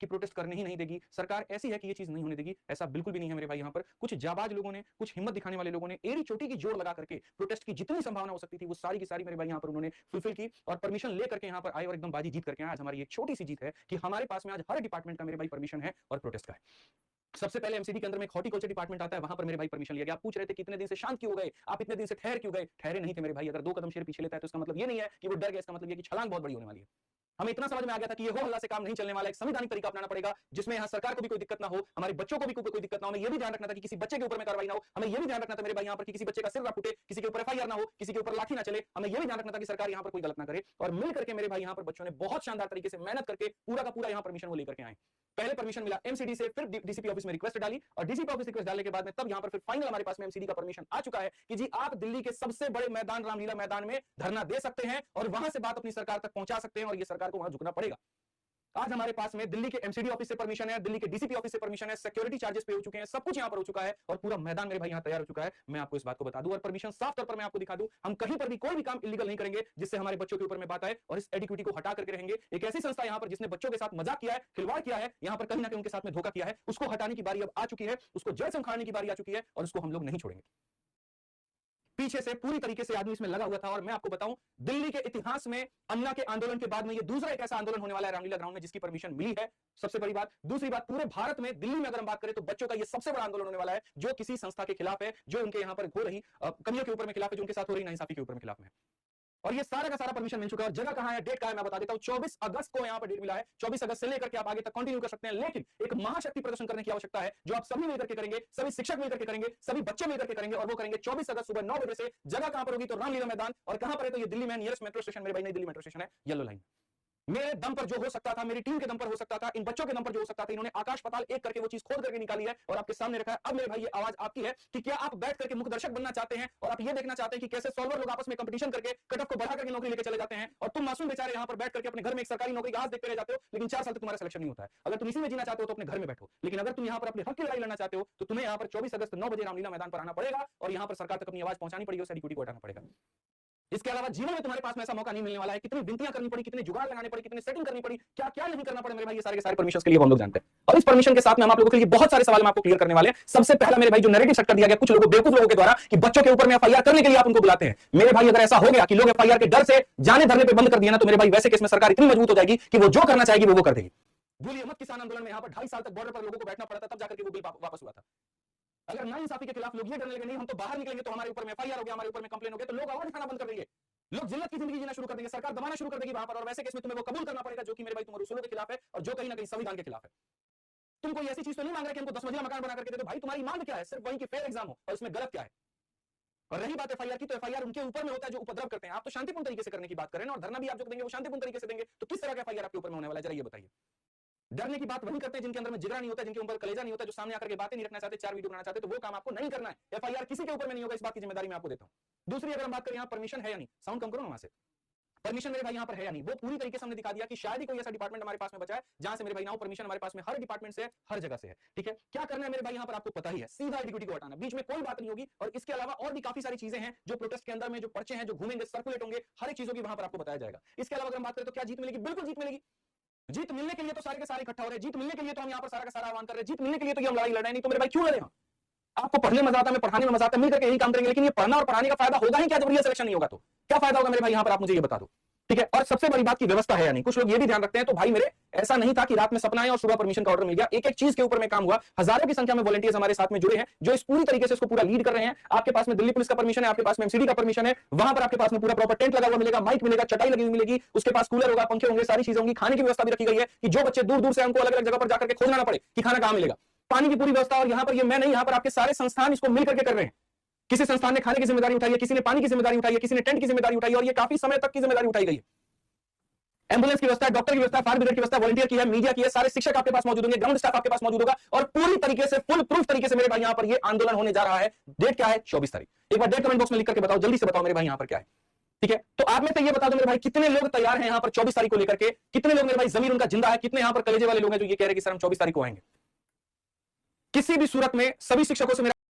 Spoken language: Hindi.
कि प्रोटेस्ट करने ही नहीं देगी, सरकार ऐसी है कि ये चीज नहीं होने देगी, ऐसा बिल्कुल भी नहीं है मेरे भाई। यहाँ पर कुछ जाबाज लोगों ने, कुछ हिम्मत दिखाने वाले लोगों ने एड़ी चोटी की जोड़ लगा करके प्रोटेस्ट की जितनी संभावना हो सकती थी वो सारी की सारी मेरे भाई यहाँ पर उन्होंने फुलफिल की और परमिशन लेकर के यहाँ पर आए और एकदम बाजी जीत करके आए। आज हमारी एक छोटी सी जीत है कि हमारे पास में आज हर डिपार्टमेंट का मेरे भाई परमिशन है और प्रोटेस्ट का है। सबसे पहले एमसीडी के अंदर में एक हॉर्टिकल्चर डिपार्टमेंट आता है, वहां पर मेरे भाई परमिशन लिया गया। आप पूछ रहे थे कितने दिन से शांत क्यों गए, आप इतने दिन से ठहर क्यों गए? ठहरे नहीं थे मेरे भाई। अगर 2 कदम शेर पीछे लेता है तो इसका मतलब ये नहीं है कि वो डर गया, इसका मतलब ये कि छलांग बहुत बड़ी होने वाली है। हमें इतना समझ में आ गया था कि ये हो हल्ला से काम नहीं चलने वाला है, एक संवैधानिक तरीका अपनाना पड़ेगा जिसमें यहाँ सरकार को भी कोई दिक्कत ना हो, हमारे बच्चों को भी कोई दिक्कत ना हो। हमें ये भी ध्यान रखना था कि किसी बच्चे के ऊपर में कार्रवाई ना हो, हमें ये भी ध्यान रखना था मेरे भाई यहाँ पर कि किसी बच्चे का सिर ना फूटे, किसी के ऊपर एफआईआर ना हो, किसी के ऊपर लाठी ना चले। हमें ये भी ध्यान रखना था कि सरकार यहाँ पर कोई गलत ना करे। और मिल करके मेरे भाई यहाँ पर बच्चों ने बहुत शानदार तरीके से मेहनत करके पूरा का पूरा यहाँ परमिशन वो लेकर के आए। पहले परमिशन मिला एमसीडी से, फिर डीसीपी ऑफिस में रिक्वेस्ट डाली और डीसीपी ऑफिस रिक्वेस्ट डालने के बाद में तब यहाँ पर फिर फाइनल हमारे पास में एमसीडी का परमिशन आ चुका है कि जी आप दिल्ली के सबसे बड़े मैदान रामलीला मैदान में धरना दे सकते हैं और वहां से बात अपनी सरकार तक पहुंचा सकते हैं और ये सरकार को वहां झुकना पड़ेगा। आज हमारे पास में दिल्ली के एमसीडी ऑफिस से परमिशन है, दिल्ली के डीसीपी ऑफिस से परमिशन है, सिक्योरिटी चार्जेस पे हो चुके हैं, सब कुछ यहां पर हो चुका है और पूरा मैदान मेरे भाई यहां तैयार हो चुका है। मैं आपको इस बात को बता दूं और परमिशन साफ तौर पर मैं आपको दिखा दूं, हम कहीं पर भी कोई भी काम इलीगल नहीं करेंगे जिससे हमारे बच्चों के ऊपर में बात आए और इस एडिक्विटी को हटा करके रहेंगे। एक ऐसी संस्था यहां पर जिसने बच्चों के साथ मजाक किया है, खिलवाड़ किया है, यहां पर कहीं ना कहीं उनके साथ में धोखा किया है, उसको हटाने की बारी अब आ चुकी है, उसको जड़ से उखाड़ने की बारी आ चुकी है और उसको हम लोग नहीं छोड़ेंगे। पीछे से पूरी तरीके से आदमी इसमें लगा हुआ था और मैं आपको बताऊं दिल्ली के इतिहास में अन्ना के आंदोलन के बाद में ये दूसरा एक ऐसा आंदोलन होने वाला है रामलीला ग्राउंड में जिसकी परमिशन मिली है। सबसे बड़ी बात। दूसरी बात, पूरे भारत में दिल्ली में अगर हम बात करें तो बच्चों का ये सबसे बड़ा आंदोलन होने वाला है जो किसी संस्था के खिलाफ है, जो उनके यहाँ पर हो रही कमियों के ऊपर में खिलाफ है, जो उनके साथ हो रही नाइंसाफी के ऊपर में खिलाफ में। और ये सारा का सारा परमिशन मिल चुका है और जगह कहां है, डेट कहां है, मैं बता देता हूं। 24 अगस्त को यहां पर डेट मिला है। 24 अगस्त से लेकर के आप आगे तक कंटिन्यू कर सकते हैं, लेकिन एक महाशक्ति प्रदर्शन करने की आवश्यकता है जो आप सभी मिलकर के करेंगे, सभी शिक्षक मिलकर के करेंगे, सभी बच्चे मिलकर के करेंगे और वो करेंगे 24 अगस्त सुबह 9 बजे से। जगह कहां पर होगी तो रामलीला मैदान। और कहां पर है तो ये दिल्ली में नियरेस्ट मेट्रो स्टेशन, मेरे भाई नई दिल्ली मेट्रो स्टेशन है, येलो लाइन। मेरे दम पर जो हो सकता था, मेरी टीम के दम पर हो सकता था, इन बच्चों के दम पर जो हो सकता था, इन्होंने आकाश पाताल एक करके वो चीज खोद करके निकाली है और आपके सामने रखा है। अब मेरे भाई ये आवाज आपकी है कि क्या आप बैठ करके मुख्य दर्शक बनना चाहते हैं और आप ये देखना चाहते हैं कि कैसे सॉल्वर लोग आपस में कंपटीशन करके कट ऑफ को बढ़ा करके नौकरी लेके चले जाते हैं और तुम मासूम बेचारे यहाँ पर बैठ करके अपने घर में एक सरकारी नौकरी का आस देखते रह जाते हो, लेकिन 4 साल तक तुम्हारा सिलेक्शन नहीं होता है। अगर तुम इसी में जीना चाहते हो तो अपने घर में बैठो, लेकिन अगर तुम यहाँ पर अपने हक की लड़ाई लड़ना चाहते हो तो तुम्हें यहाँ पर 24 अगस्त 9 बजे रामलीला मैदान पर आना पड़ेगा और यहाँ पर सरकार तक अपनी आवाज पहुंचानी पड़ेगी, उस एडिक्विटी को हटाना पड़ेगा। इसके अलावा जीवन में तुम्हारे पास में ऐसा मौका नहीं मिलने वाला है। कितनी विनतियां करनी पड़ी, कितने जुगाड़ लगाने पड़े, कितनी सेटिंग करनी पड़ी, क्या क्या नहीं करना पड़े मेरे भाई, ये सारे के सारे परमिशन के लिए हम लोग जानते हैं। और इस परमिशन के साथ में हम आप लोगों के लिए बहुत सारे सवाल मैं आपको क्लियर करने वाले हैं। सबसे पहला मेरे भाई जो नैरेटिव सेट कर दिया गया कुछ लोगों बेवकूफ लोगों के द्वारा कि बच्चों के ऊपर में एफआईआर करने के लिए आप उनको बुलाते हैं। मेरे भाई अगर ऐसा हो गया कि लोग एफआईआर के डर से जाने धरने पे बंद कर दिया ना तो मेरे भाई वैसे केस में सरकार इतनी मजबूत हो जाएगी कि वो जो करना चाहेगी वो कर देगी। भूलिए मत किसान आंदोलन में यहाँ पर 2.5 साल तक बॉर्डर पर लोगों को बैठना पड़ा था, तब जाकर के वो बिल वापस हुआ था। अगर नाइंसाफी के खिलाफ लोग ये डरने लगे नहीं हम तो बाहर निकलेंगे तो हमारे ऊपर में एफआईआर हो गया, हमारे ऊपर में कंप्लेन हो गया, तो लोग आवाज उठाना बंद कर देंगे, लोग जिल्लत की जिंदगी जीना शुरू कर देंगे, सरकार दबाना शुरू कर देगी वहां पर। और वैसे केस में तुम्हें वो कबूल करना पड़ेगा जो कि मेरे भाई तुम्हारे उसूलों के खिलाफ है और जो कहीं ना कहीं संविधान के खिलाफ है। तुम कोई ऐसी चीज तो नहीं मांग रहे कि हमको 10 मंजिला मकान बना करके दे दो। भाई तुम्हारी मांग क्या है? सिर्फ वही कि फेयर एग्जाम हो और इसमें गलत क्या है। और रही बात एफआईआर की, तो एफआईआर उनके ऊपर में होता है जो उपद्रव करते हैं। आप तो शांतिपूर्ण तरीके से करने की बात करें ना, और धरना भी आप जो देंगे वो शांतिपूर्ण तरीके से देंगे, तो किस तरह का एफआईआर आपके ऊपर में होने वाला है जरा ये बताइए। डरने की बात वही करते हैं जिनके अंदर में जिगरा नहीं होता, जिनके ऊपर कलेजा नहीं होता, जो सामने आकर के बातें नहीं रखना चाहते, 4 वीडियो बनाना चाहते, तो वो काम आपको नहीं करना है। एफआईआर किसी के ऊपर में नहीं होगा, इस बात की जिम्मेदारी मैं आपको देता हूं। दूसरी अगर हम बात करें यहाँ परमिशन है या नहीं, साउंड कम करो ना वहां से। परमिशन मेरे भाई यहाँ पर है या नहीं, वो पूरी तरीके से हमने दिखा दिया कि शायद ही कोई ऐसा डिपार्टमेंट हमारे पास में बचा है जहां से मेरे भाई ना हो। परमिशन हमारे पास में हर डिपार्टमेंट से, हर जगह से है। ठीक है, क्या करना है मेरे भाई यहाँ पर आपको पता ही है, सीधा एडिक्विटी को हटाना, बीच में कोई बात नहीं होगी। और इसके अलावा और भी काफी सारी चीजें हैं जो प्रोटेस्ट के अंदर में जो पर्चे हैं जो घूमेंगे, सर्कुलेट होंगे, हर एक चीजों की वहां पर आपको बताया जाएगा। इसके अलावा अगर हम बात करें तो क्या जीत मिलेगी? बिल्कुल जीत मिलेगी। जीत मिलने के लिए तो सारे के सारे इकट्ठा हो रहे हैं, जीत मिलने के लिए तो हम यहाँ पर सारा का सारा आह्वान कर रहे हैं, जीत मिलने के लिए तो ये हम लड़ाई लड़ रहे हैं। नहीं तो मेरे भाई क्यों लड़े हम? आपको पढ़ने में मजा आता है, पढ़ाने में मजा आता है, मिलकर यही काम करेंगे, लेकिन ये पढ़ना और पढ़ाने का फायदा होगा ही क्या जब रियल सिलेक्शन नहीं होगा? तो क्या फायदा होगा मेरे भाई यहाँ पर आप मुझे ये बता दो। ठीक है, और सबसे बड़ी बात की व्यवस्था है या नहीं, कुछ लोग ये भी ध्यान रखते हैं। तो भाई मेरे ऐसा नहीं था कि रात में सपना आया और सुबह परमिशन का ऑर्डर मिल गया। एक एक चीज के ऊपर में काम हुआ। हजारों की संख्या में वॉलंटियर्स हमारे साथ में जुड़े हैं जो इस पूरी तरीके से इसको पूरा लीड कर रहे हैं। आपके पास में दिल्ली पुलिस का परमिशन है, आपके पास में एमसीडी का परमिशन है, वहां पर आपके पास में पूरा प्रॉपर टेंट लगा हुआ मिलेगा, माइक मिलेगा, चटाई लगी हुई मिलेगी, उसके पास कूलर होगा, पंखे होंगे, सारी चीजें होंगी। खाने की व्यवस्था भी रखी गई है कि जो बच्चे दूर दूर से हमको अलग अलग जगह पर जाकर के खोजना ना पड़े कि खाना कहां मिलेगा। पानी की पूरी व्यवस्था, और यहाँ पर ये मैं नहीं, यहाँ पर आपके सारे संस्थान इसको मिल करके कर रहे हैं। किसी संस्थान ने खाने की जिम्मेदारी उठाई है, किसी ने पानी की जिम्मेदारी उठाई है, किसी ने टेंट की जिम्मेदारी उठाई है, और ये काफी समय तक की जिम्मेदारी उठाई गई है। एम्बुलेंस की व्यवस्था, डॉक्टर की व्यवस्था, फायर ब्रिगेड की व्यवस्था, वॉलंटियर की है, मीडिया की है, सारे शिक्षक आपके पास मौजूद होंगे, ग्राउंड स्टाफ आपके पास मौजूद होगा, और पूरी तरीके से फुल प्रूफ तरीके से मेरे भाई यहाँ पर ये आंदोलन होने जा रहा है। डेट क्या है? 24 तारीख। एक बार डेट कमेंट बॉक्स में लिख करके बताओ, जल्दी से बताओ मेरे भाई यहाँ पर क्या है। ठीक है, तो आप में तो ये बता दो मेरे भाई कितने लोग तैयार हैं यहाँ पर 24 तारीख को लेकर के, कितने लोग मेरे भाई जमीर उनका जिंदा है, कितने यहाँ पर कलेजे वाले लोग हैं जो ये कह रहे हैं कि सर हम 24 तारीख को आएंगे। किसी भी सूरत में सभी शिक्षकों से